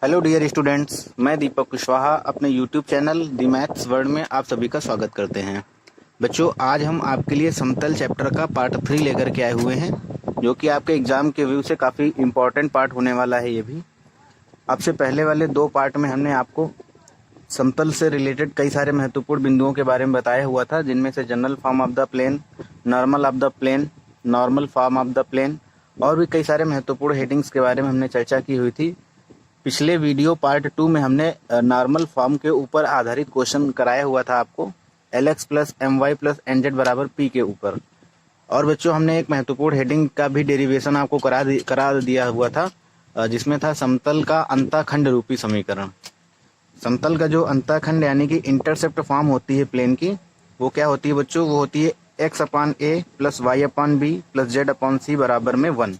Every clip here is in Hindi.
हेलो डियर स्टूडेंट्स, मैं दीपक कुशवाहा अपने यूट्यूब चैनल दी मैथ्स वर्ल्ड में आप सभी का स्वागत करते हैं। बच्चों, आज हम आपके लिए समतल चैप्टर का पार्ट 3 लेकर के आए हुए हैं, जो कि आपके एग्जाम के व्यू से काफ़ी इम्पोर्टेंट पार्ट होने वाला है। ये भी आपसे पहले वाले 2 पार्ट में हमने आपको समतल से रिलेटेड कई सारे महत्वपूर्ण बिंदुओं के बारे में बताया हुआ था, जिनमें से general form of the plane, normal of the plane, normal form of the plane और भी कई सारे महत्वपूर्ण हेडिंग्स के बारे में हमने चर्चा की हुई थी। पिछले वीडियो पार्ट 2 में हमने नॉर्मल फॉर्म के ऊपर आधारित क्वेश्चन कराया हुआ था आपको, LX plus MY plus NZ बराबर P के ऊपर। और बच्चों, हमने एक महत्वपूर्ण हेडिंग का भी डेरिवेशन आपको करा दिया हुआ था, जिसमें था समतल का अंतःखंड रूपी समीकरण। समतल का जो अंतःखंड यानी कि इंटरसेप्ट फॉर्म होती है प्लेन की, वो क्या होती है बच्चों? वो होती है x/a plus y/b plus z/c बराबर में 1,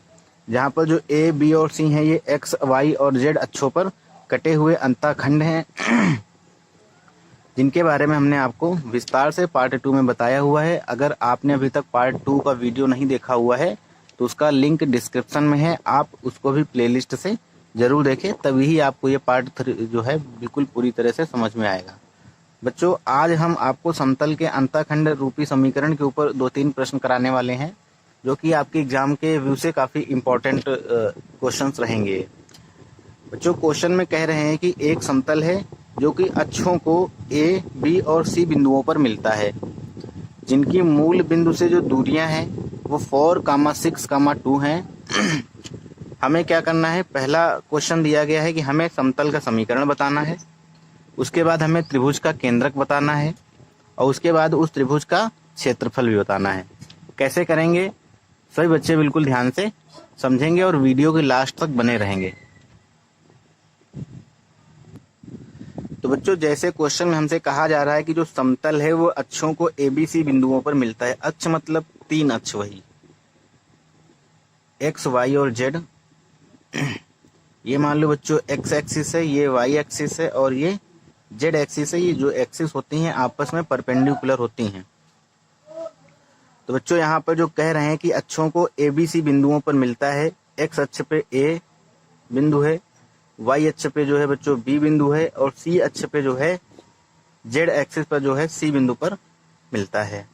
जहाँ पर जो A, B और C हैं ये x, y और z अक्षों पर कटे हुए अंतःखंड हैं, जिनके बारे में हमने आपको विस्तार से पार्ट 2 में बताया हुआ है। अगर आपने अभी तक पार्ट 2 का वीडियो नहीं देखा हुआ है तो उसका लिंक डिस्क्रिप्शन में है, आप उसको भी प्लेलिस्ट से जरूर देखें, तभी ही आपको ये पार्ट 3 जो है बिल्कुल पूरी तरह से समझ में आएगा। बच्चों, आज हम आपको समतल के अंतःखंड रूपी समीकरण के ऊपर 2-3 प्रश्न कराने वाले हैं, जो कि आपके एग्जाम के व्यू से काफी इम्पोर्टेंट क्वेश्चंस रहेंगे। बच्चों, क्वेश्चन में कह रहे हैं कि एक समतल है जो कि अक्षों को A, B और C बिंदुओं पर मिलता है, जिनकी मूल बिंदु से जो दूरियां हैं वो 4, 6, 2 हैं। हमें क्या करना है? पहला क्वेश्चन दिया गया है कि हमें समतल का समीकरण बताना है, उसके बाद हमें त्रिभुज का केंद्रक बताना है और उसके बाद उस त्रिभुज का क्षेत्रफल भी बताना है। कैसे करेंगे? सभी बच्चे बिल्कुल ध्यान से समझेंगे और वीडियो के लास्ट तक बने रहेंगे। तो बच्चों, जैसे क्वेश्चन में हमसे कहा जा रहा है कि जो समतल है वो अक्षों को ABC बिंदुओं पर मिलता है। अक्ष मतलब 3 अक्ष, वही X, Y और Z। ये मान लो बच्चों X एक्सिस है, ये Y एक्सिस है और ये Z एक्सिस है। ये जो एक्सिस होती हैं आपस में परपेंडिकुलर होती हैं। तो बच्चों, यहाँ पर जो कह रहे हैं कि अक्षों को ABC बिंदुओं पर मिलता है, X अक्ष पे A बिंदु है, Y अक्ष पे जो है बच्चों B बिंदु है और C अक्ष पे जो है Z एक्सिस पर जो है C बिंदु पर मिलता है।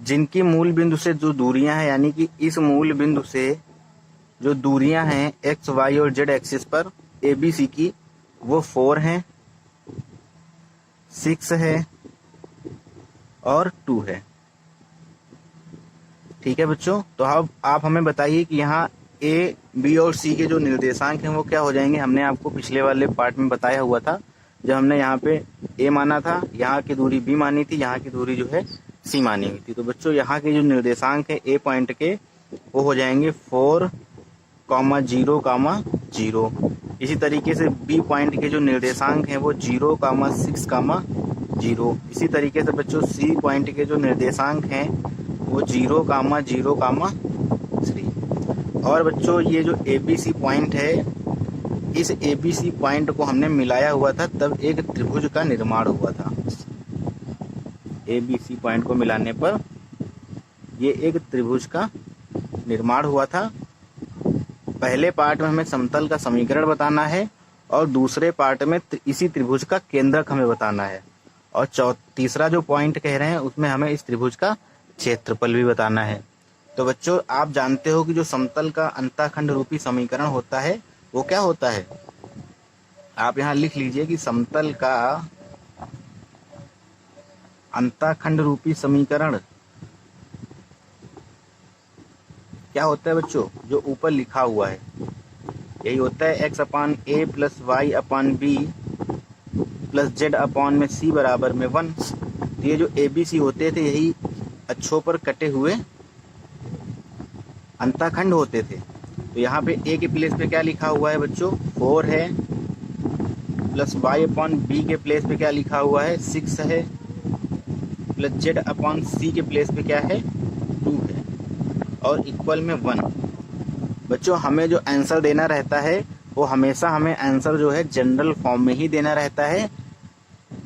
जिनकी मूल बिंदु से जो दूरियां हैं, यानी कि इस मूल बिंदु से जो दूरियां हैं X, Y और Z एक्सिस पर ABC की, वो 4 हैं, 6 है और 2 है। ठीक है बच्चों, तो अब आप हमें बताइए कि यहाँ A, B और C के जो निर्देशांक हैं वो क्या हो जाएंगे। हमने आपको पिछले वाले पार्ट में बताया हुआ था, जब हमने यहाँ पे A माना था, यहाँ की दूरी B मानी थी, यहाँ की दूरी जो है C मानी हुई थी। तो बच्चों, यहाँ के जो निर्देशांक है A पॉइंट के, वो हो जाएंगे 4, 0, 0। इसी तरीके से B पॉइंट के जो निर्देशांक हैं वो 0, 6, 0। इसी तरीके से बच्चों C पॉइंट के जो निर्देशांक हैं वो 0, 0, 3। और बच्चों, ये जो ABC पॉइंट है, इस ABC पॉइंट को हमने मिलाया हुआ था, तब एक त्रिभुज का निर्माण हुआ था। ABC पॉइंट को मिलाने पर ये एक त्रिभुज का निर्माण हुआ था। पहले पार्ट में हमें समतल का समीकरण बताना है और दूसरे पार्ट में इसी त्रिभुज का केंद्रक हमें बताना है, और तीसरा जो पॉइंट कह रहे हैं उसमें हमें इस त्रिभुज का क्षेत्रफल भी बताना है। तो बच्चों, आप जानते हो कि जो समतल का अंतःखंड रूपी समीकरण होता है वो क्या होता है। आप यहाँ लिख लीजिए कि समतल का अंतःखंड रूपी समीकरण क्या होता है बच्चों? जो ऊपर लिखा हुआ है यही होता है, x/a plus y/b plus z/c बराबर में 1। तो ये जो ABC होते थे यही अक्षों पर कटे हुए अंतःखंड होते थे। तो यहाँ पे A के प्लेस पे क्या लिखा हुआ है बच्चों? 4 है, प्लस y/b के प्लेस पे क्या लिखा हुआ है? 6 है, प्लस z/c के प्लेस पे क्या है? 2 है और इक्वल में 1। बच्चों, हमें जो आंसर देना रहता है वो हमेशा हमें आंसर जो है जनरल फॉर्म में ही देना रहता है,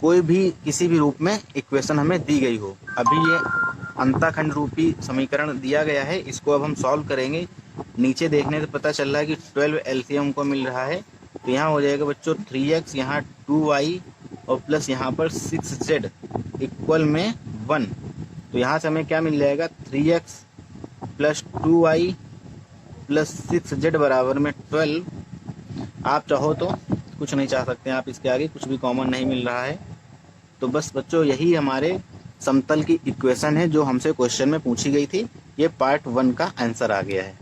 कोई भी किसी भी रूप में इक्वेशन हमें दी गई हो। अभी ये अंतःखंड रूपी समीकरण दिया गया है, इसको अब हम सॉल्व करेंगे। नीचे देखने से पता चल रहा है कि 12 LCM को मिल रहा है तो यहाँ हो जाएगा बच्चों 3x, यहाँ 2y और प्लस यहाँ पर 6z इक्वल में 1। तो यहाँ से हमें क्या मिल जाएगा, 3x plus 2y plus 6z बराबर में 12। आप चाहो तो कुछ नहीं चाह सकते आप, इसके आगे कुछ भी कॉमन नहीं मिल रहा है। तो बस बच्चों यही हमारे समतल की इक्वेशन है जो हमसे क्वेश्चन में पूछी गई थी। ये पार्ट 1 का आंसर आ गया है।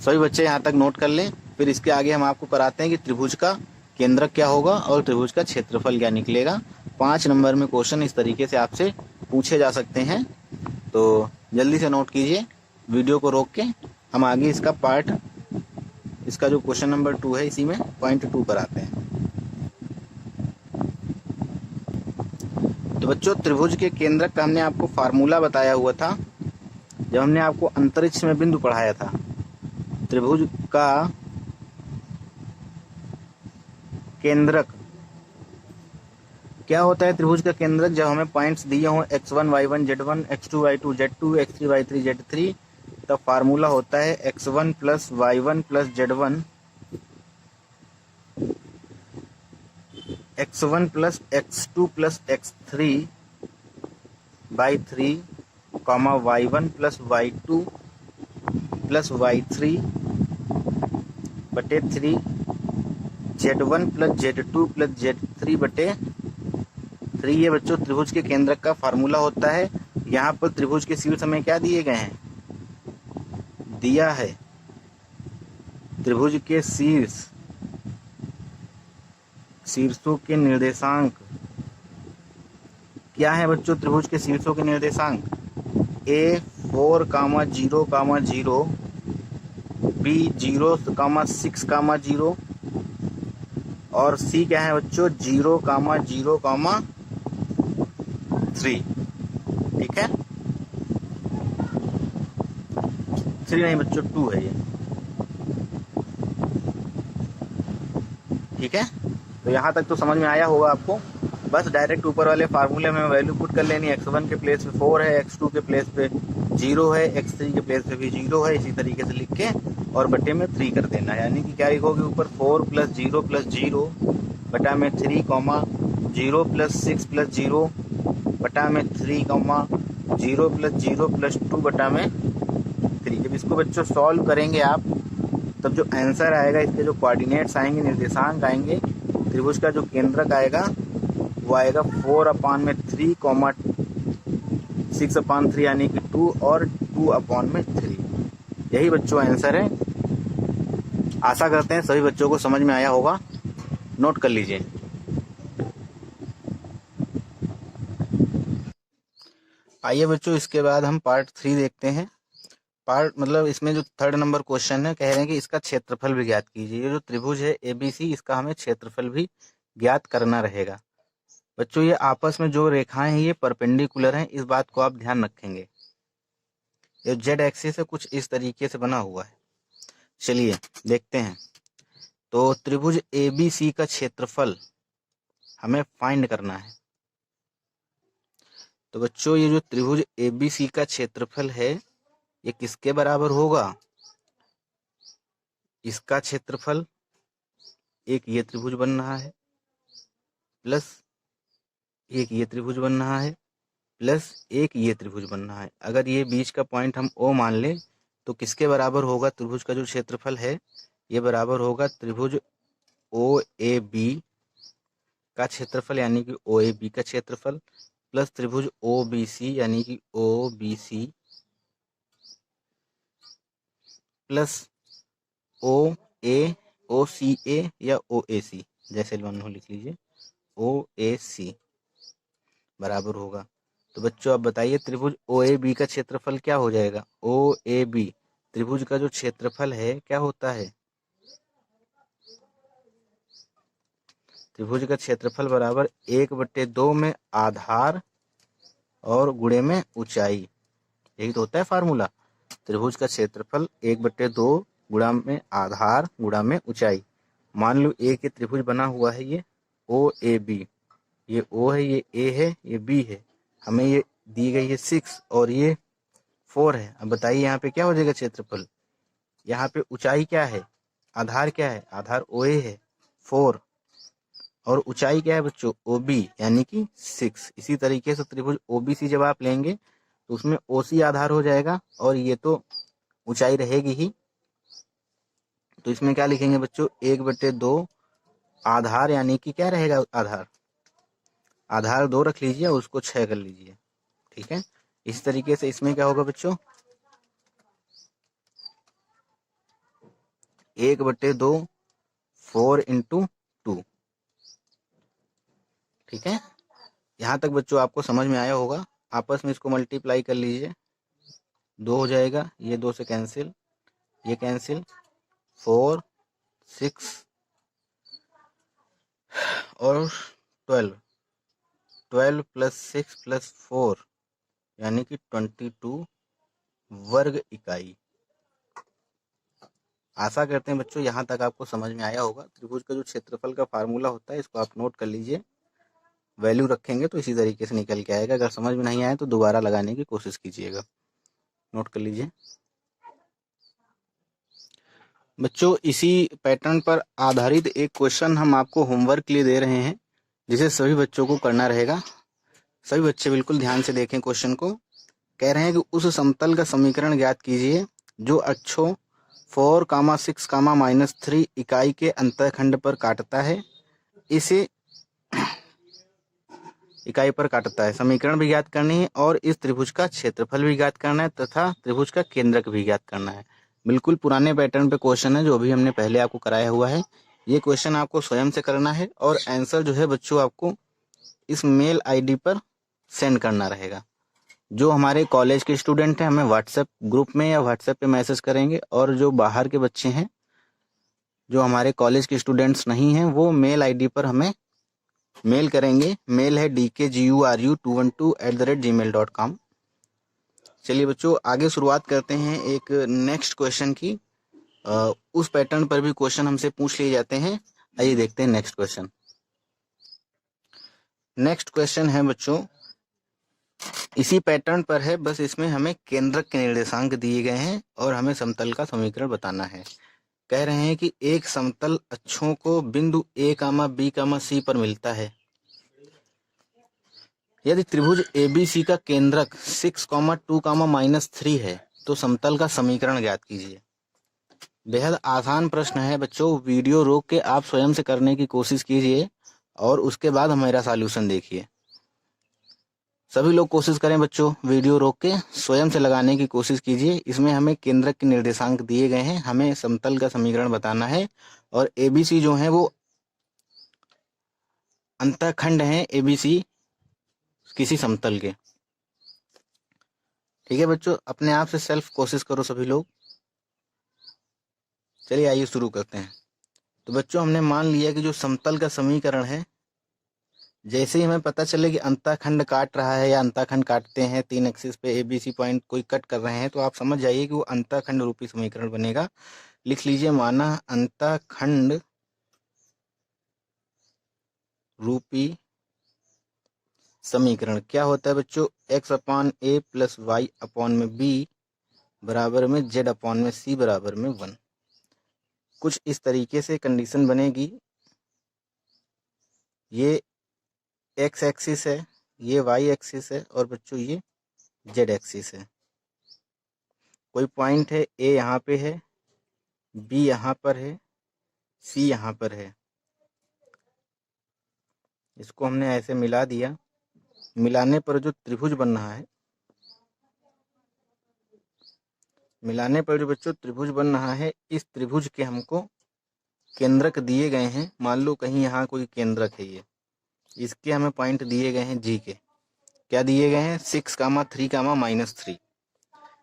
सभी बच्चे यहाँ तक नोट कर लें, फिर इसके आगे हम आपको कराते हैं कि त्रिभुज का केंद्रक क्या होगा और त्रिभुज का क्षेत्रफल क्या निकलेगा। 5 नंबर में क्वेश्चन इस तरीके से आपसे पूछे जा सकते हैं। तो जल्दी से नोट कीजिए, वीडियो को रोक के हम आगे इसका जो क्वेश्चन नंबर 2 है इसी में पॉइंट 2 पर आते हैं। तो बच्चों त्रिभुज के केंद्रक का हमने आपको फार्मूला बताया हुआ था जब हमने आपको अंतरिक्ष में बिंदु पढ़ाया था। त्रिभुज का केंद्रक क्या होता है, त्रिभुज का केंद्रक जब हमें पॉइंट्स दिए हों x1 y1 z1 x2 y2 z2 x3 y3 z3, तब फार्मूला होता है x1 plus y1 plus z1 x1 plus x2 plus x3 by 3 comma y1 plus y2 plus y3 बटे 3 z1 plus z2 plus z3 बटे 3। ये बच्चों त्रिभुज के केंद्रक का फार्मूला होता है। यहाँ पर त्रिभुज के शीर्ष हमें क्या दिए गए हैं, दिया है त्रिभुज के शीर्षों के निर्देशांक क्या है बच्चों, त्रिभुज के शीर्षों के निर्देशांक A 4,0,0 B 0,6,0 और C क्या है बच्चों 0,0,3। ठीक है, 3 नहीं बच्चों 2 है ये। ठीक है, तो यहाँ तक तो समझ में आया होगा आपको। बस डायरेक्ट ऊपर वाले फार्मूले में वैल्यू पुट कर लेनी। x1 के प्लेस पे 4 है, x2 के प्लेस पे 0 है, x3 के प्लेस पे भी 0 है, इसी तरीके से लिख के और बटे में 3 कर देना। यानी कि क्या लिखोगे ऊपर 4 प्लस 0 प्लस 0 बटा में 3 कॉमा 0 प्लस 6 प्लस 0 बटा में 3 कॉमा 0 प्लस 0 प्लस 2 बटा में 3। जब इसको बच्चों सॉल्व करेंगे आप, तब जो आंसर आएगा, इसके जो कोऑर्डिनेट्स आएंगे, निर्देशांक आएंगे, त्रिभुज का जो केंद्रक आएगा वो आएगा 4/3 कॉमा 6/3 यानी कि 2 और 2/3। यही बच्चों आंसर है। आशा करते हैं सभी बच्चों को समझ में आया होगा। नोट कर लीजिए। आइए बच्चों इसके बाद हम पार्ट 3 देखते हैं। इसमें जो 3rd नंबर क्वेश्चन है, कह रहे हैं कि इसका क्षेत्रफल भी ज्ञात कीजिए। ये जो त्रिभुज है ABC, इसका हमें क्षेत्रफल भी ज्ञात करना रहेगा। बच्चों ये आपस में जो रेखाएं हैं ये परपेंडिकुलर हैं, इस बात को आप ध्यान रखेंगे। ये जेड एक्सिस है, कुछ इस तरीके से बना हुआ है। चलिए देखते हैं। तो त्रिभुज ABC का क्षेत्रफल हमें फाइंड करना है। तो बच्चों ये जो त्रिभुज ABC का क्षेत्रफल है ये किसके बराबर होगा, इसका क्षेत्रफल एक ये त्रिभुज बन रहा है प्लस एक ये त्रिभुज बन रहा है प्लस एक ये त्रिभुज बन रहा है। अगर ये बीच का पॉइंट हम O मान लें तो किसके बराबर होगा, त्रिभुज का जो क्षेत्रफल है ये बराबर होगा त्रिभुज OAB का क्षेत्रफल यानी कि OAB का क्षेत्रफल प्लस त्रिभुज OBC यानी कि OBC प्लस OCA या OAC, जैसे वन लिख लीजिए, OAC बराबर होगा। तो बच्चों आप बताइए त्रिभुज OAB का क्षेत्रफल क्या हो जाएगा। OAB त्रिभुज का जो क्षेत्रफल है क्या होता है, त्रिभुज का क्षेत्रफल बराबर 1/2 में आधार और गुणे में ऊंचाई। यही तो होता है फार्मूला। त्रिभुज का क्षेत्रफल 1/2 गुणा में आधार गुणा में ऊंचाई। मान लो एक ये त्रिभुज बना हुआ है, ये OAB, ये O है, ये A है, ये B है। हमें ये दी गई है 6 और ये 4 है। अब बताइए यहाँ पे क्या हो जाएगा क्षेत्रफल। यहाँ पे ऊंचाई क्या है, आधार क्या है, आधार OA है, 4 और ऊंचाई क्या है बच्चों OB यानी कि 6। इसी तरीके से त्रिभुज OBC जब आप लेंगे तो उसमें OC आधार हो जाएगा और ये तो ऊंचाई रहेगी ही। तो इसमें क्या लिखेंगे बच्चों 1/2 आधार यानी कि क्या रहेगा आधार 2 रख लीजिए और उसको 6 कर लीजिए। ठीक है, इस तरीके से इसमें क्या होगा बच्चों 1/2 4 × 2। ठीक है, यहाँ तक बच्चों आपको समझ में आया होगा। आपस में इसको मल्टीप्लाई कर लीजिए, 2 हो जाएगा, ये 2 से कैंसिल, ये कैंसिल, 4 6 और 12 + 6 + 4 यानी कि 22 वर्ग इकाई। आशा करते हैं बच्चों यहाँ तक आपको समझ में आया होगा। त्रिभुज का जो क्षेत्रफल का फार्मूला होता है इसको आप नोट कर लीजिए, वैल्यू रखेंगे तो इसी तरीके से निकल के आएगा। अगर समझ में नहीं आए तो दोबारा लगाने की कोशिश कीजिएगा, नोट कर लीजिए बच्चों। इसी पैटर्न पर आधारित एक क्वेश्चन हम आपको होमवर्क के लिए दे रहे हैं, जिसे सभी बच्चों को करना रहेगा। सभी बच्चे बिल्कुल ध्यान से देखें क्वेश्चन को। कह रहे हैं कि उस समतल का समीकरण ज्ञात कीजिए जो अक्षों 4, 6, -3 इकाई के अंतःखंड पर काटता है। इसे इकाई पर काटता है, समीकरण भी ज्ञात करनी है और इस त्रिभुज का क्षेत्रफल भी ज्ञात करना है तथा त्रिभुज का केंद्रक भी ज्ञात करना है। बिल्कुल पुराने पैटर्न पे क्वेश्चन है जो अभी हमने पहले आपको कराया हुआ है। ये क्वेश्चन आपको स्वयं से करना है और आंसर जो है बच्चों आपको इस मेल आईडी पर सेंड करना रहेगा। जो हमारे कॉलेज के स्टूडेंट हैं हमें व्हाट्सएप ग्रुप में या व्हाट्सएप पे मैसेज करेंगे, और जो बाहर के बच्चे हैं जो हमारे कॉलेज के स्टूडेंट्स नहीं हैं वो मेल आईडी पर हमें मेल करेंगे। मेल है dkguru212@gmail.com। चलिए बच्चों आगे शुरुआत करते हैं एक नेक्स्ट क्वेश्चन की। उस पैटर्न पर भी क्वेश्चन हमसे पूछ लिए जाते हैं। आइए देखते हैं नेक्स्ट क्वेश्चन। नेक्स्ट क्वेश्चन है बच्चों इसी पैटर्न पर है, बस इसमें हमें केंद्रक के निर्देशांक दिए गए हैं और हमें समतल का समीकरण बताना है। कह रहे हैं कि एक समतल अक्षों को बिंदु A, B, C पर मिलता है। यदि त्रिभुज ABC का केंद्रक 6, 2, -3 है तो समतल का समीकरण ज्ञात कीजिए। बेहद आसान प्रश्न है बच्चों, वीडियो रोक के आप स्वयं से करने की कोशिश कीजिए और उसके बाद हमारा सॉल्यूशन देखिए। सभी लोग कोशिश करें बच्चों, वीडियो रोक के स्वयं से लगाने की कोशिश कीजिए। इसमें हमें केंद्रक के निर्देशांक दिए गए हैं, हमें समतल का समीकरण बताना है और ABC जो है वो अंतःखंड है ABC किसी समतल के। ठीक है बच्चों, अपने आप से सेल्फ कोशिश करो सभी लोग। चलिए आइए शुरू करते हैं। तो बच्चों हमने मान लिया कि जो समतल का समीकरण है, जैसे ही हमें पता चले कि अंतःखंड काट रहा है या अंतःखंड काटते हैं 3 एक्सिस पे ABC पॉइंट कोई कट कर रहे हैं, तो आप समझ जाइए कि वो अंतःखंड रूपी समीकरण बनेगा। लिख लीजिए, माना अंतःखंड रूपी समीकरण क्या होता है बच्चों, x/a + y/b बराबर में z/c बराबर में 1। कुछ इस तरीके से कंडीशन बनेगी। ये x एक्सिस है, ये y एक्सिस है और बच्चों ये z एक्सिस है। कोई पॉइंट है A यहाँ पे है, B यहाँ पर है, C यहाँ पर है। इसको हमने ऐसे मिला दिया। मिलाने पर जो त्रिभुज बन रहा है, मिलाने पर जो बच्चों त्रिभुज बन रहा है, इस त्रिभुज के हमको केंद्रक दिए गए हैं। मान लो कहीं यहाँ कोई केंद्रक है, ये इसके हमें पॉइंट दिए गए हैं G के। क्या दिए गए हैं 6, 3, -3।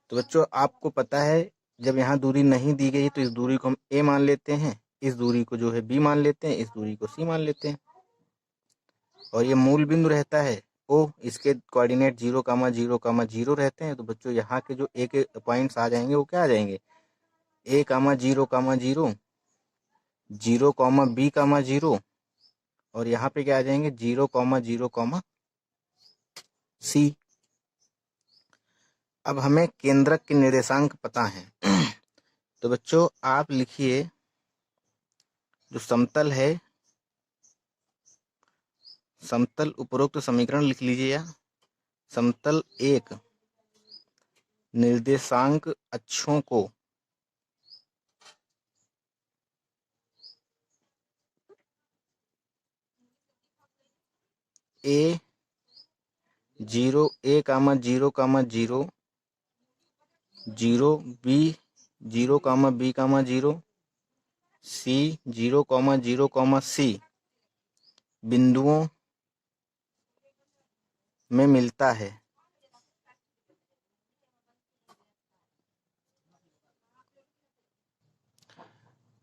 तो बच्चों आपको पता है जब यहाँ दूरी नहीं दी गई तो इस दूरी को हम A मान लेते हैं, इस दूरी को जो है B मान लेते हैं, इस दूरी को C मान लेते हैं और ये मूल बिंदु रहता है O। इसके कोऑर्डिनेट 0, 0, 0 रहते हैं। तो बच्चों यहाँ के जो A के पॉइंट्स आ जाएंगे वो क्या आ जाएंगे, A, 0, 0, 0, B, 0 और यहाँ पे क्या आ जाएंगे 0, 0, C। अब हमें केंद्रक के निर्देशांक पता है तो बच्चों आप लिखिए जो समतल है समतल उपरोक्त समीकरण लिख लीजिए। समतल एक निर्देशांक अक्षों को A 0 A comma 0 comma 0 0 B 0 comma B comma 0 C 0 comma 0 comma C बिंदुओं में मिलता है।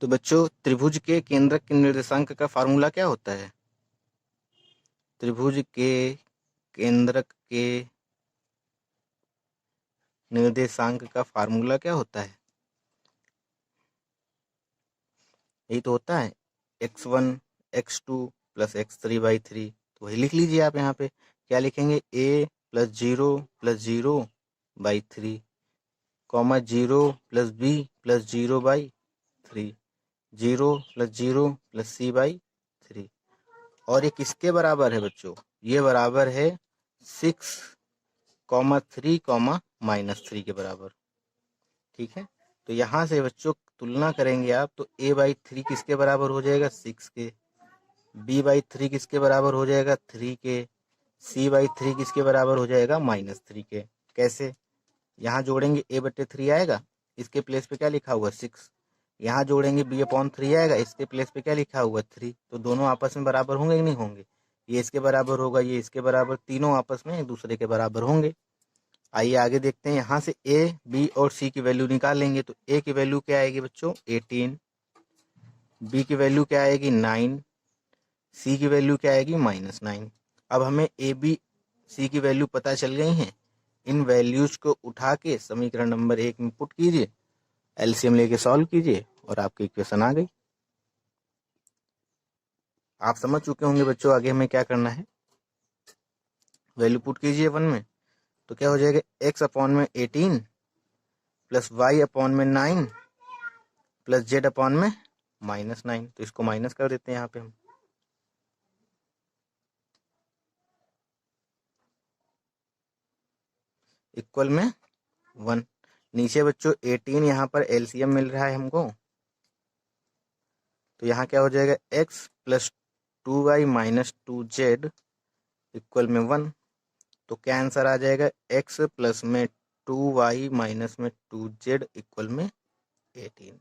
तो बच्चों, त्रिभुज के केंद्रक के निर्देशांक का फार्मूला क्या होता है? त्रिभुज के केंद्रक के निर्देशांक का फार्मूला क्या होता है? यही तो होता है x1 x2 प्लस x3/3। तो वही लिख लीजिए आप। यहाँ पे क्या लिखेंगे? a plus 0 comma 0 plus b plus 0/3 0 plus 0 plus c/3। और ये किसके बराबर है बच्चों? ये बराबर है 6 कॉमा 3 कॉमा -3 के बराबर। ठीक है, तो यहाँ से बच्चों तुलना करेंगे आप, तो a/3 किसके बराबर हो जाएगा? 6 के। b/3 किसके बराबर हो जाएगा? 3 के। c/3 किसके बराबर हो जाएगा? -3 के। कैसे? यहाँ जोड़ेंगे a/3 आएगा, इसके प्लेस पे क्या लिखा हुआ? 6। यहाँ जोड़ेंगे b/3 आएगा, इसके प्लेस पे क्या लिखा हुआ? 3। तो दोनों आपस में बराबर होंगे कि नहीं होंगे? ये इसके बराबर होगा, ये इसके बराबर, तीनों आपस में एक दूसरे के बराबर होंगे। आइए आगे देखते हैं। यहाँ से a, b और c की वैल्यू निकालेंगे। तो a की वैल्यू क्या आएगी बच्चों? 18। b की वैल्यू क्या आएगी? 9। c की वैल्यू क्या आएगी? -9। अब हमें a, b, c की वैल्यू पता चल गई हैं। इन वैल्यूज को उठा के समीकरण नंबर 1 में पुट कीजिए, एलसीएम लेके सॉल्व कीजिए और आपकी इक्वेशन आ गई। आप समझ चुके होंगे बच्चों आगे हमें क्या करना है। वैल्यू पुट कीजिए 1 में, तो क्या हो जाएगा? x/18 plus y/9 plus z/-9। तो इसको माइनस कर देते हैं यहाँ पे हम। इक्वल में 1। नीचे बच्चों 18 यहाँ पर एलसीएम मिल रहा है हमको, तो यहाँ क्या हो जाएगा? x plus 2y minus 2z equal में 1। तो क्या आंसर आ जाएगा? x प्लस में 2y माइनस में 2z इक्वल में 18।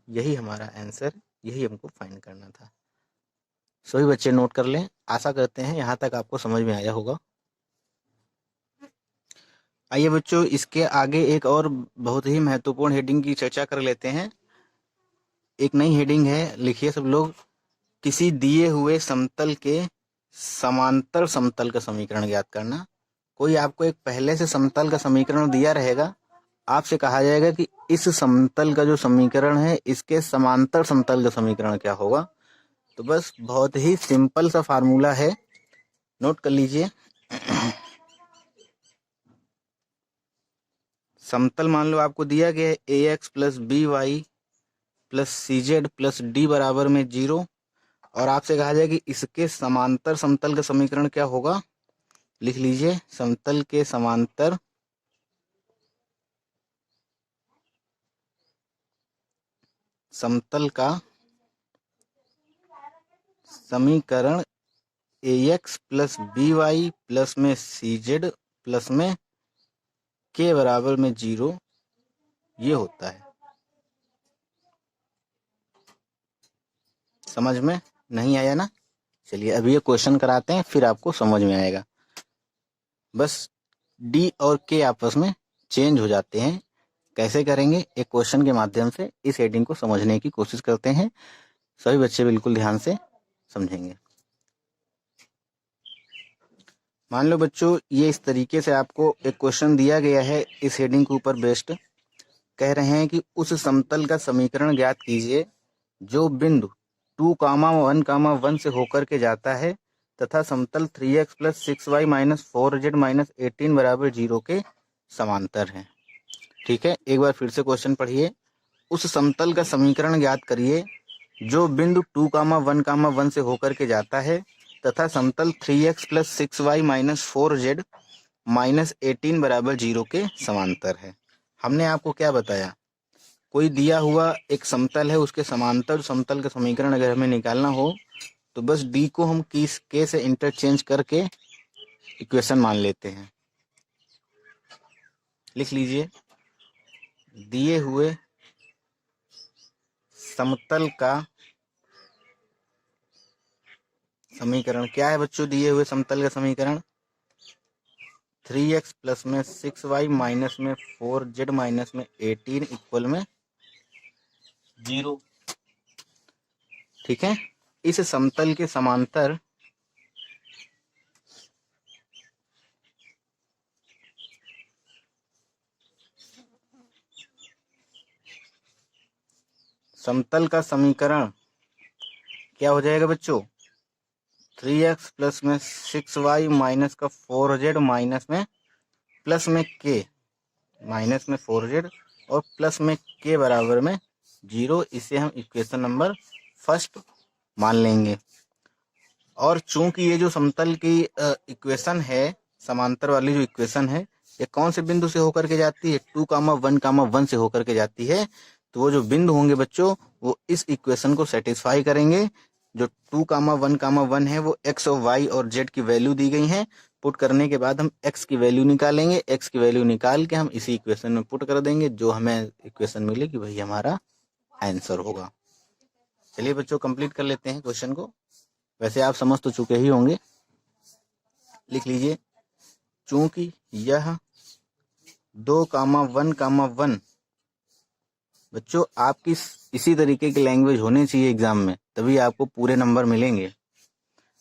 यही हमारा आंसर, यही हमको फाइंड करना था। सभी बच्चे नोट कर लें। आशा करते हैं यहाँ तक आपको समझ में आया होगा। आइए बच्चों, इसके आगे एक और बहुत ही महत्वपूर्ण हेडिंग की चर्चा कर लेते हैं। एक नई हेडिंग है, लिखिए सब लोग। किसी दिए हुए समतल के समांतर समतल का समीकरण ज्ञात करना। कोई आपको एक पहले से समतल का समीकरण दिया रहेगा, आपसे कहा जाएगा कि इस समतल का जो समीकरण है, इसके समांतर समतल का समीकरण क्या होगा। तो बस बहुत ही सिंपल सा फार्मूला है, नोट कर लीजिए। समतल मान लो आपको दिया गया है ax plus by plus cz plus d बराबर में 0, और आपसे कहा जाए कि इसके समांतर समतल का समीकरण क्या होगा। लिख लीजिए, समतल के समांतर समतल का समीकरण ax प्लस by प्लस में cz प्लस में k बराबर में 0 ये होता है। समझ में नहीं आया ना? चलिए अभी ये क्वेश्चन कराते हैं, फिर आपको समझ में आएगा। बस d और k आपस में चेंज हो जाते हैं। कैसे करेंगे? एक क्वेश्चन के माध्यम से इस हेडिंग को समझने की कोशिश करते हैं। सभी बच्चे बिल्कुल ध्यान से समझेंगे। मान लो बच्चों, ये इस तरीके से आपको एक क्वेश्चन दिया गया है, इस हेडिंग के ऊपर बेस्ड। कह रहे हैं कि उस समतल का समीकरण ज्ञात कीजिए जो बिंदु 2,1,1 से होकर के जाता है तथा समतल 3x plus 6y minus 4z minus 18 बराबर 0 के समांतर है। ठीक है, एक बार फिर से क्वेश्चन पढ़िए। उस समतल का समीकरण ज्ञात करिए जो बिंदु 2,1,1 से होकर के जाता है तथा समतल 3x plus 6y minus 4z minus 18 बराबर 0 के समांतर है। हमने आपको क्या बताया, कोई दिया हुआ एक समतल है, उसके समांतर समतल का समीकरण अगर हमें निकालना हो तो बस d को हम k से इंटरचेंज करके इक्वेशन मान लेते हैं। लिख लीजिए, दिए हुए समतल का समीकरण क्या है बच्चों? दिए हुए समतल का समीकरण 3x प्लस में 6y माइनस में 4z माइनस में 18 इक्वल में 0। ठीक है, इस समतल के समांतर समतल का समीकरण क्या हो जाएगा बच्चों? 3x प्लस में 6y माइनस का 4z माइनस में प्लस में k माइनस में 4z और प्लस में k बराबर में 0। इसे हम इक्वेशन नंबर फर्स्ट मान लेंगे। और चूंकि ये जो समतल की इक्वेशन है, समांतर वाली जो इक्वेशन है, ये कौन से बिंदु से होकर के जाती है? 2,1,1 से होकर के जाती है। तो वो जो बिंदु होंगे बच्चों, वो इस इक्वेशन को सेटिस्फाई करेंगे। जो 2,1,1 है वो x और y और z की वैल्यू दी गई है। पुट करने के बाद हम x की वैल्यू निकालेंगे। x की वैल्यू निकाल के हम इसी इक्वेशन में पुट कर देंगे। जो हमें इक्वेशन मिलेगी वही हमारा आंसर होगा। चलिए बच्चों, कंप्लीट कर लेते हैं क्वेश्चन को। वैसे आप समझ तो चुके ही होंगे। लिख लीजिए, चूंकि यह 2,1,1 बच्चों आपकी इसी तरीके की लैंग्वेज होनी चाहिए एग्जाम में, तभी आपको पूरे नंबर मिलेंगे।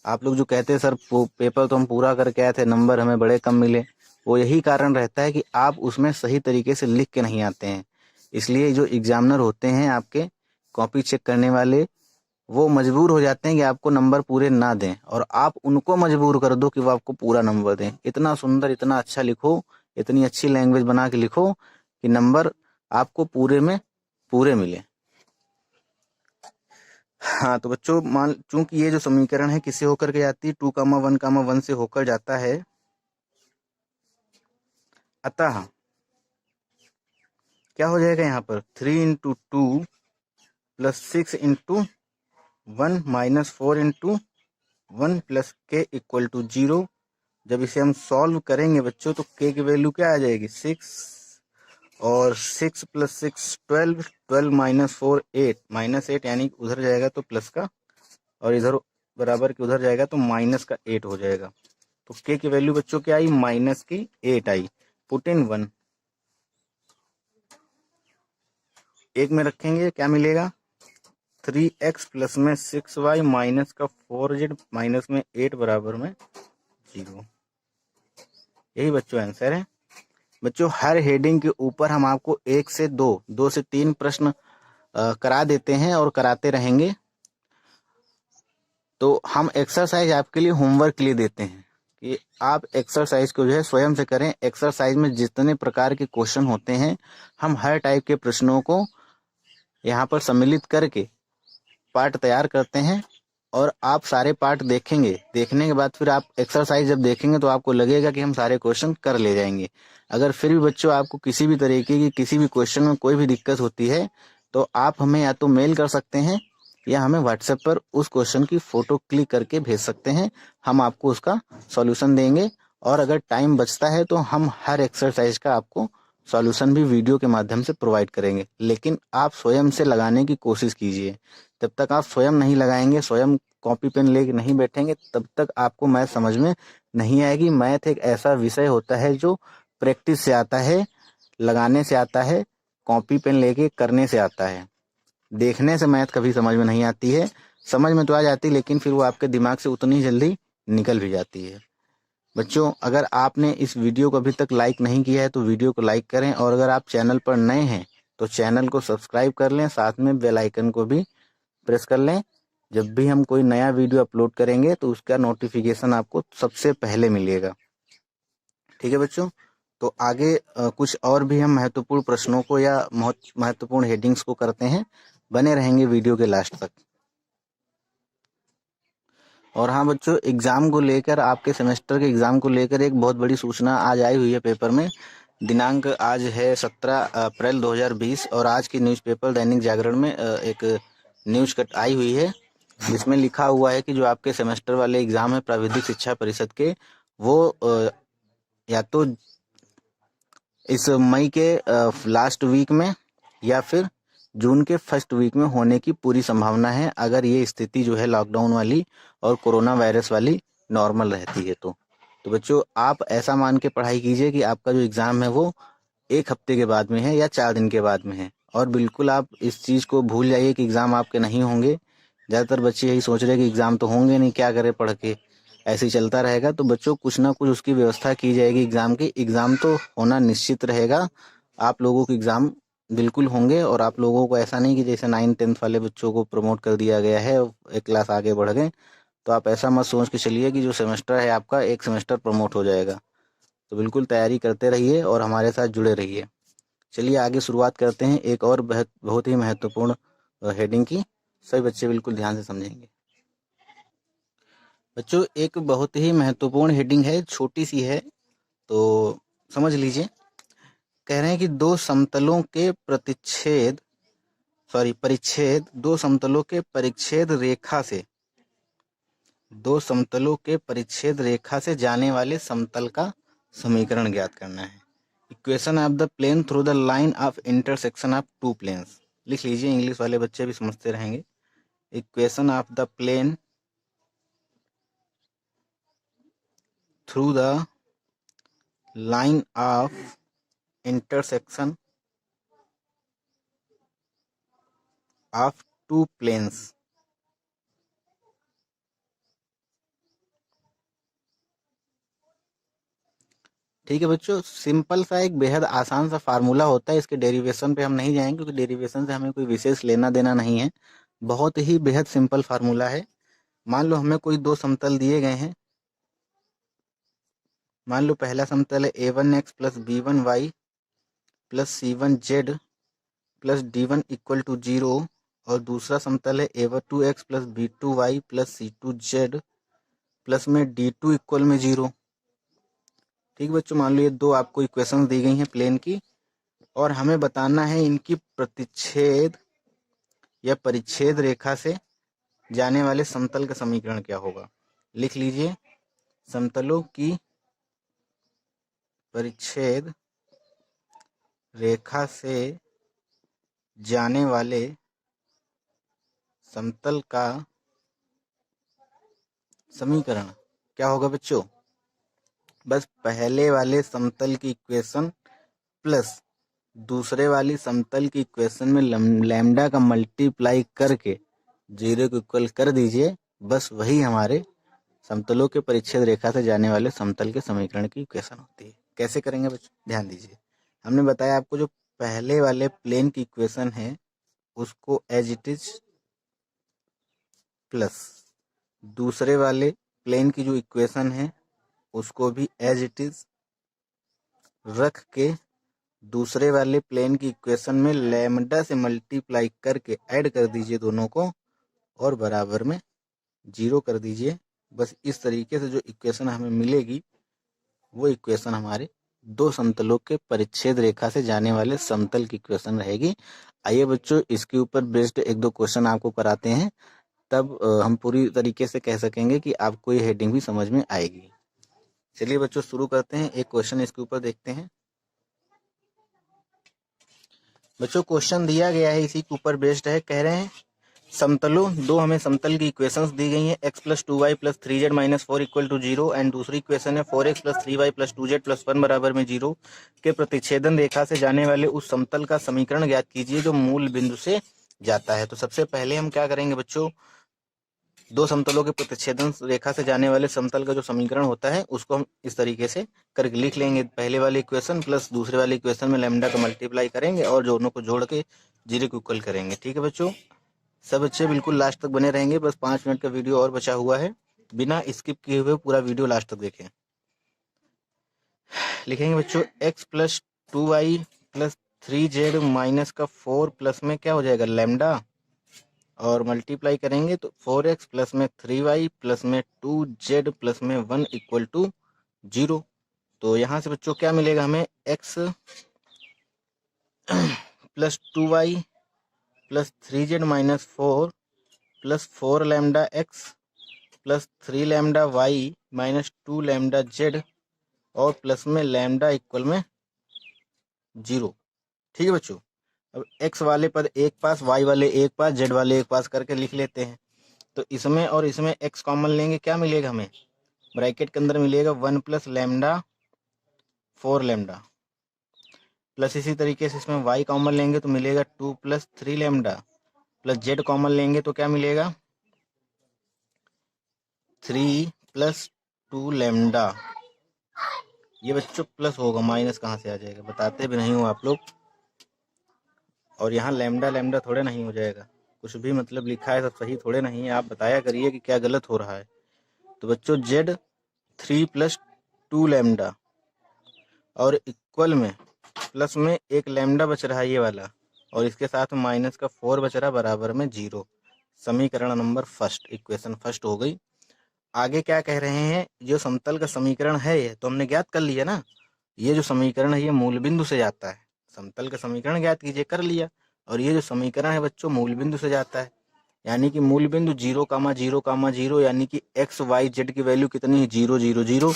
आप लोग जो कहते हैं सर पेपर तो हम पूरा करके आए थे, नंबर हमें बड़े कम मिले, वो यही कारण रहता है कि आप उसमें सही तरीके से लिख के नहीं आते हैं। इसलिए जो एग्जामिनर होते हैं आपके कॉपी चेक करने वाले, वो मजबूर हो जाते हैं कि आपको नंबर पूरे ना दें, और आप उनको मजबूर कर दो कि वो आपको पूरा नंबर दें। इतना सुंदर, इतना अच्छा लिखो, इतनी अच्छी लैंग्वेज बना के लिखो कि नंबर आपको पूरे में पूरे मिले। हाँ तो बच्चों, चूंकि ये जो समीकरण है किससे होकर के जाती है? 2,1,1 से होकर जाता है। अतः क्या हो जाएगा यहाँ पर? 3 into 2 plus 6 into 1 minus 4 into 1 plus k equal to 0। जब इसे हम सॉल्व करेंगे बच्चों तो k की वैल्यू क्या आ जाएगी? 6 और 6 प्लस 6 12, 12 माइनस 4 8, माइनस 8 यानी उधर जाएगा तो प्लस का, और इधर बराबर के उधर जाएगा तो माइनस का 8 हो जाएगा। तो k की वैल्यू बच्चों क्या आई? माइनस की 8 आई। पुट इन 1, एक में रखेंगे क्या मिलेगा? 3x प्लस में 6y माइनस का 4z माइनस में 8 बराबर में 0। यही बच्चों आंसर है। बच्चों हर हेडिंग के ऊपर हम आपको 1 से 2 से 3 प्रश्न करा देते हैं और कराते रहेंगे। तो हम एक्सरसाइज आपके लिए होमवर्क के लिए देते हैं कि आप एक्सरसाइज को जो है स्वयं से करें। एक्सरसाइज में जितने प्रकार के क्वेश्चन होते हैं, हम हर टाइप के प्रश्नों को यहाँ पर सम्मिलित करके पार्ट तैयार करते हैं, और आप सारे पार्ट देखेंगे। देखने के बाद फिर आप एक्सरसाइज जब देखेंगे तो आपको लगेगा कि हम सारे क्वेश्चन कर ले जाएंगे। अगर फिर भी बच्चों आपको किसी भी तरीके की किसी भी क्वेश्चन में कोई भी दिक्कत होती है तो आप हमें या तो मेल कर सकते हैं या हमें व्हाट्सएप पर उस क्वेश्चन की फोटो क्लिक करके भेज सकते हैं। हम आपको उसका सॉल्यूशन देंगे, और अगर टाइम बचता है तो हम हर एक्सरसाइज का आपको सॉल्यूशन भी वीडियो के माध्यम से प्रोवाइड करेंगे। लेकिन आप स्वयं से लगाने की कोशिश कीजिए। जब तक आप स्वयं नहीं लगाएंगे, स्वयं कॉपी पेन लेके नहीं बैठेंगे, तब तक आपको मैथ समझ में नहीं आएगी। मैथ एक ऐसा विषय होता है जो प्रैक्टिस से आता है, लगाने से आता है, कॉपी पेन लेके करने से आता है। देखने से मैथ कभी समझ में नहीं आती है। समझ में तो आ जाती है, लेकिन फिर वो आपके दिमाग से उतनी जल्दी निकल भी जाती है। बच्चों, अगर आपने इस वीडियो को अभी तक लाइक नहीं किया है तो वीडियो को लाइक करें, और अगर आप चैनल पर नए हैं तो चैनल को सब्सक्राइब कर लें, साथ में बेल आइकन को भी प्रेस कर लें। जब भी हम कोई नया वीडियो अपलोड करेंगे तो उसका नोटिफिकेशन आपको सबसे पहले मिलेगा। ठीक है बच्चों, तो आगे कुछ और भी हम महत्वपूर्ण प्रश्नों को या महत्वपूर्ण हेडिंग्स को करते हैं। बने रहेंगे वीडियो के लास्ट तक। और हाँ बच्चों, एग्ज़ाम को लेकर, आपके सेमेस्टर के एग्ज़ाम को लेकर एक बहुत बड़ी सूचना आज आई हुई है पेपर में। दिनांक आज है 17 अप्रैल 2020 और आज की न्यूज़पेपर दैनिक जागरण में एक न्यूज़ कट आई हुई है जिसमें लिखा हुआ है कि जो आपके सेमेस्टर वाले एग्ज़ाम है प्राविधिक शिक्षा परिषद के, वो या तो इस मई के लास्ट वीक में या फिर जून के फर्स्ट वीक में होने की पूरी संभावना है, अगर ये स्थिति जो है लॉकडाउन वाली और कोरोना वायरस वाली नॉर्मल रहती है तो बच्चों आप ऐसा मान के पढ़ाई कीजिए कि आपका जो एग्ज़ाम है वो 1 हफ्ते के बाद में है या 4 दिन के बाद में है। और बिल्कुल आप इस चीज़ को भूल जाइए कि एग्ज़ाम आपके नहीं होंगे। ज़्यादातर बच्चे यही सोच रहे हैं कि एग्ज़ाम तो होंगे नहीं, क्या करें पढ़ के, ऐसे ही चलता रहेगा। तो बच्चों कुछ ना कुछ उसकी व्यवस्था की जाएगी एग्ज़ाम की। एग्ज़ाम तो होना निश्चित रहेगा, आप लोगों के एग्ज़ाम बिल्कुल होंगे। और आप लोगों को ऐसा नहीं कि जैसे 9th-10th वाले बच्चों को प्रमोट कर दिया गया है, एक क्लास आगे बढ़ गए, तो आप ऐसा मत सोच के चलिए कि जो सेमेस्टर है आपका एक सेमेस्टर प्रमोट हो जाएगा। तो बिल्कुल तैयारी करते रहिए और हमारे साथ जुड़े रहिए। चलिए आगे शुरुआत करते हैं एक और बहुत ही महत्वपूर्ण हेडिंग की। सभी बच्चे बिल्कुल ध्यान से समझेंगे। बच्चों एक बहुत ही महत्वपूर्ण हेडिंग है, छोटी सी है तो समझ लीजिए। कह रहे हैं कि दो समतलों के परिच्छेद रेखा से जाने वाले समतल का समीकरण ज्ञात करना है। Equation of the plane through the line of intersection of two planes. लिख लीजिए, इंग्लिश वाले बच्चे भी समझते रहेंगे। Equation of the plane through the line of intersection of two planes. ठीक है बच्चों, सिंपल सा एक बेहद आसान सा फार्मूला होता है। इसके डेरिवेशन पे हम नहीं जाएंगे क्योंकि डेरिवेशन से हमें कोई विशेष लेना देना नहीं है। बहुत ही बेहद सिंपल फार्मूला है। मान लो हमें कोई दो समतल दिए गए हैं। मान लो पहला समतल है a1x plus b1y plus c1z plus d1 equal to 0 और दूसरा समतल है a2x plus b2y plus c2z plus में d2 इक्वल में 0। ठीक बच्चों, मान लो ये दो आपको इक्वेशंस दी गई हैं प्लेन की और हमें बताना है इनकी प्रतिच्छेद या परिच्छेद रेखा से जाने वाले समतल का समीकरण क्या होगा। लिख लीजिए, समतलों की परिच्छेद रेखा से जाने वाले समतल का समीकरण क्या होगा बच्चों। बस पहले वाले समतल की इक्वेशन प्लस दूसरे वाली समतल की इक्वेशन में लैम्डा का मल्टीप्लाई करके 0 को इक्वल कर दीजिए। बस वही हमारे समतलों के परिच्छेद रेखा से जाने वाले समतल के समीकरण की इक्वेशन होती है। कैसे करेंगे बच्चों, ध्यान दीजिए। हमने बताया आपको जो पहले वाले प्लेन की इक्वेशन है उसको एज इट इज प्लस दूसरे वाले प्लेन की जो इक्वेशन है उसको भी एज इट इज रख के दूसरे वाले प्लेन की इक्वेशन में लैम्डा से मल्टीप्लाई करके ऐड कर दीजिए दोनों को और बराबर में 0 कर दीजिए। बस इस तरीके से जो इक्वेशन हमें मिलेगी वो इक्वेशन हमारे दो समतलों के परिच्छेद रेखा से जाने वाले समतल की इक्वेशन रहेगी। आइए बच्चों, इसके ऊपर बेस्ड एक दो क्वेश्चन आपको कराते हैं, तब हम पूरी तरीके से कह सकेंगे कि आपको ये हेडिंग भी समझ में आएगी। चलिए बच्चों शुरू करते हैं। एक क्वेश्चन इसके ऊपर देखते हैं। बच्चों क्वेश्चन दिया गया है, इसी के ऊपर बेस्ड है। कह रहे हैं समतलों, दो हमें समतल की इक्वेशंस दी गई हैं, x plus 2y plus 3z minus 4 equal to 0 and दूसरी इक्वेशन है 4x plus 3y plus 2z plus 1 बराबर में 0 के प्रतिच्छेदन रेखा से जाने वाले उस समतल का समीकरण ज्ञात कीजिए जो मूल बिंदु से जाता है। तो सबसे पहले हम क्या करेंगे बच्चों, दो समतलों के प्रतिच्छेदन रेखा से जाने वाले समतल का जो समीकरण होता है उसको हम इस तरीके से करके लिख लेंगे। पहले वाली इक्वेशन प्लस दूसरे वाली इक्वेशन में लैम्डा का मल्टीप्लाई करेंगे और दोनों को जोड़ के 0 को इक्वल करेंगे। ठीक है बच्चों, सब बच्चे बिल्कुल लास्ट तक बने रहेंगे। बस 5 मिनट का वीडियो और बचा हुआ है, बिना स्किप किए हुए पूरा वीडियो लास्ट तक देखें। लिखेंगे बच्चों x plus 2y plus 3z minus का 4 प्लस में क्या हो जाएगा लैम्डा और मल्टीप्लाई करेंगे तो 4x प्लस में 3y प्लस में 2z प्लस में 1 इक्वल टू 0। तो यहाँ से बच्चों क्या मिलेगा हमें, x plus 2y plus 3z minus 4 plus 4 lambda x plus 3 lambda y minus 2 lambda z और प्लस में लैम्डा इक्वल में 0। ठीक है बच्चों, अब x वाले पद एक पास, y वाले एक पास, z वाले एक पास करके लिख लेते हैं। तो इसमें और इसमें x कॉमन लेंगे, क्या मिलेगा हमें, ब्रैकेट के अंदर मिलेगा 1 प्लस लैम्डा 4 लैम्डा, प्लस इसी तरीके से इसमें y कॉमन लेंगे तो मिलेगा 2 plus 3 lambda, plus z common लेंगे तो क्या मिलेगा 3 प्लस 2 लैम्डा। ये बच्चों प्लस होगा, माइनस कहाँ से आ जाएगा, बताते भी नहीं हो आप लोग। और यहाँ लैम्डा लैम्डा थोड़े नहीं हो जाएगा, कुछ भी मतलब लिखा है सब सही थोड़े नहीं है, आप बताया करिए कि क्या गलत हो रहा है। तो बच्चों z 3 प्लस 2 लैम्डा और इक्वल में प्लस में एक लैम्डा बच रहा है ये वाला, और इसके साथ माइनस का 4 बच रहा बराबर में 0। समीकरण नंबर फर्स्ट, इक्वेशन फर्स्ट हो गई। आगे क्या कह रहे हैं, जो समतल का समीकरण है ये तो हमने ज्ञात कर लिया ना, ये जो समीकरण है ये मूल बिंदु से जाता है। समतल का समीकरण ज्ञात कीजिए, कर लिया। और ये जो समीकरण है बच्चों मूल बिंदु से जाता है, यानी कि मूल बिंदु 0,0,0 यानी कि एक्स वाई जेड की वैल्यू कितनी है 0 0 0।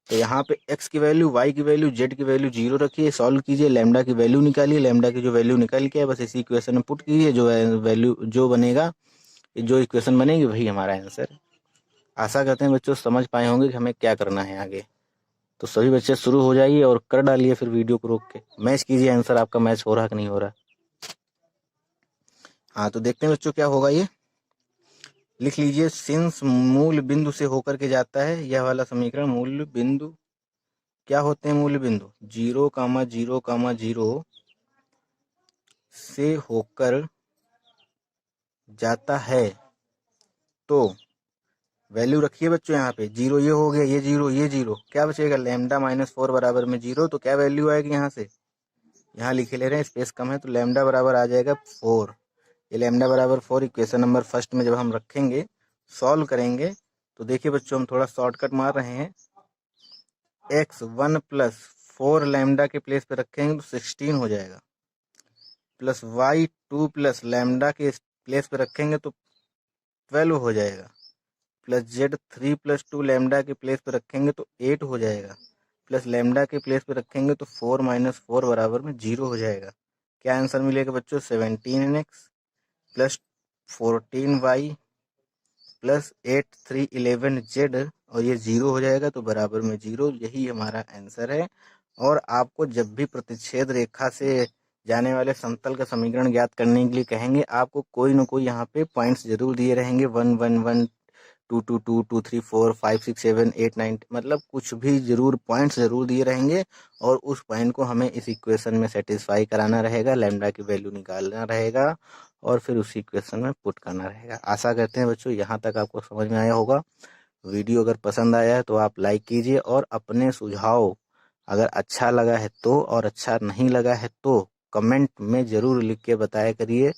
तो यहाँ पे x की वैल्यू, y की वैल्यू, z की वैल्यू 0 रखिए, सॉल्व कीजिए, लैम्डा की वैल्यू निकालिए, लैम्डा की जो वैल्यू निकल के बस इसी इक्वेशन में पुट कीजिए, जो वैल्यू जो बनेगा, जो इक्वेशन बनेगी वही हमारा आंसर। आशा करते हैं बच्चों समझ पाए होंगे कि हमें क्या करना है आगे। तो सभी बच्चे शुरू हो जाइए और कर डालिए, फिर वीडियो को रोक के मैच कीजिए आंसर, आपका मैच हो रहा कि नहीं हो रहा। हाँ तो देखते हैं बच्चों क्या होगा, ये लिख लीजिए, सिंस मूल बिंदु से होकर के जाता है यह वाला समीकरण, मूल बिंदु क्या होते हैं, मूल बिंदु 0,0,0 से होकर जाता है। तो वैल्यू रखिए बच्चों, यहाँ पे 0 ये हो गया, ये 0 ये 0, क्या बचेगा लैम्डा माइनस 4 बराबर में 0। तो क्या वैल्यू आएगी यहाँ से, यहाँ लिखे ले रहे हैं, स्पेस कम है तो लैम्डा बराबर आ जाएगा 4। ये लैम्डा बराबर 4 इक्वेशन नंबर फर्स्ट में जब हम रखेंगे, सॉल्व करेंगे, तो देखिए बच्चों हम थोड़ा शॉर्टकट मार रहे हैं, x 1 प्लस 4 लैम्डा के प्लेस पे रखेंगे तो 16 हो जाएगा, प्लस y 2 प्लस लैम्डा के प्लेस पे रखेंगे तो 12 हो जाएगा, प्लस z 3 प्लस 2 लैम्डा के प्लेस पे रखेंगे तो 8 हो जाएगा, प्लस लैम्डा के प्लेस पे रखेंगे तो 4 माइनस 4 बराबर में 0 हो जाएगा। क्या आंसर मिलेगा बच्चों, 17x plus 14y plus 8 3 11z और ये 0 हो जाएगा तो बराबर में 0। यही हमारा आंसर है। और आपको जब भी प्रतिच्छेद रेखा से जाने वाले समतल का समीकरण ज्ञात करने के लिए कहेंगे, आपको कोई ना कोई यहाँ पे पॉइंट्स जरूर दिए रहेंगे, 1 1 1 2 2 2 2 3 4 5 6 7 8 9, मतलब कुछ भी जरूर पॉइंट्स जरूर दिए रहेंगे, और उस पॉइंट को हमें इस इक्वेशन में सेटिस्फाई कराना रहेगा, लैम्डा की वैल्यू निकालना रहेगा और फिर उसी इक्वेशन में पुट करना रहेगा। आशा करते हैं बच्चों यहाँ तक आपको समझ में आया होगा। वीडियो अगर पसंद आया है तो आप लाइक कीजिए, और अपने सुझाव अगर अच्छा लगा है तो, और अच्छा नहीं लगा है तो कमेंट में ज़रूर लिख के बताया करिए,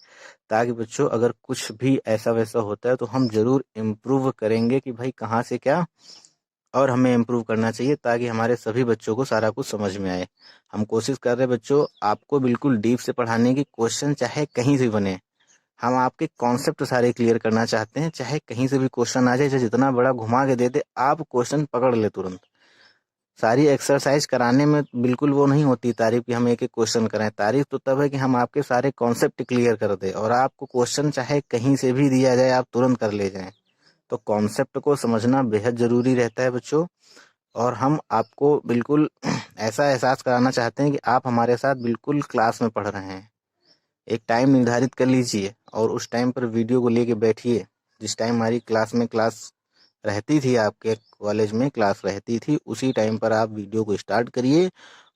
ताकि बच्चों अगर कुछ भी ऐसा वैसा होता है तो हम ज़रूर इम्प्रूव करेंगे कि भाई कहाँ से क्या और हमें इम्प्रूव करना चाहिए, ताकि हमारे सभी बच्चों को सारा कुछ समझ में आए। हम कोशिश कर रहे हैं बच्चों आपको बिल्कुल डीप से पढ़ाने की, क्वेश्चन चाहे कहीं से बने, हम आपके कॉन्सेप्ट सारे क्लियर करना चाहते हैं, चाहे कहीं से भी क्वेश्चन आ जाए, चाहे जितना बड़ा घुमा के दे दे, आप क्वेश्चन पकड़ ले तुरंत। सारी एक्सरसाइज कराने में बिल्कुल वो नहीं होती तारीफ कि हम एक एक क्वेश्चन कराएं, तारीफ तो तब है कि हम आपके सारे कॉन्सेप्ट क्लियर कर दे, और आपको क्वेश्चन चाहे कहीं से भी दिया जाए आप तुरंत कर ले जाएं। तो कॉन्सेप्ट को समझना बेहद ज़रूरी रहता है बच्चों, और हम आपको बिल्कुल ऐसा एहसास कराना चाहते हैं कि आप हमारे साथ बिल्कुल क्लास में पढ़ रहे हैं। एक टाइम निर्धारित कर लीजिए और उस टाइम पर वीडियो को लेके बैठिए। जिस टाइम हमारी क्लास रहती थी, आपके कॉलेज में क्लास रहती थी, उसी टाइम पर आप वीडियो को स्टार्ट करिए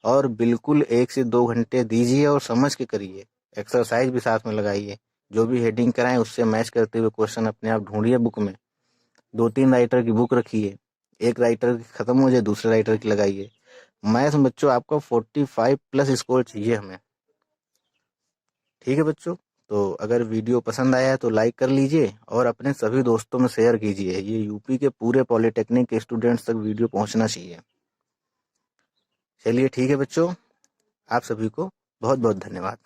और बिल्कुल 1 से 2 घंटे दीजिए और समझ के करिए। एक्सरसाइज भी साथ में लगाइए, जो भी हेडिंग कराएं उससे मैच करते हुए क्वेश्चन अपने आप ढूंढिए बुक में। 2-3 राइटर की बुक रखिए, एक राइटर की खत्म हो जाए दूसरे राइटर की लगाइए। मैथ में बच्चों आपको 45 प्लस स्कोर चाहिए हमें। ठीक है बच्चों, तो अगर वीडियो पसंद आया है तो लाइक कर लीजिए और अपने सभी दोस्तों में शेयर कीजिए। ये यूपी के पूरे पॉलिटेक्निक के स्टूडेंट्स तक वीडियो पहुंचना चाहिए। चलिए ठीक है बच्चों, आप सभी को बहुत बहुत धन्यवाद।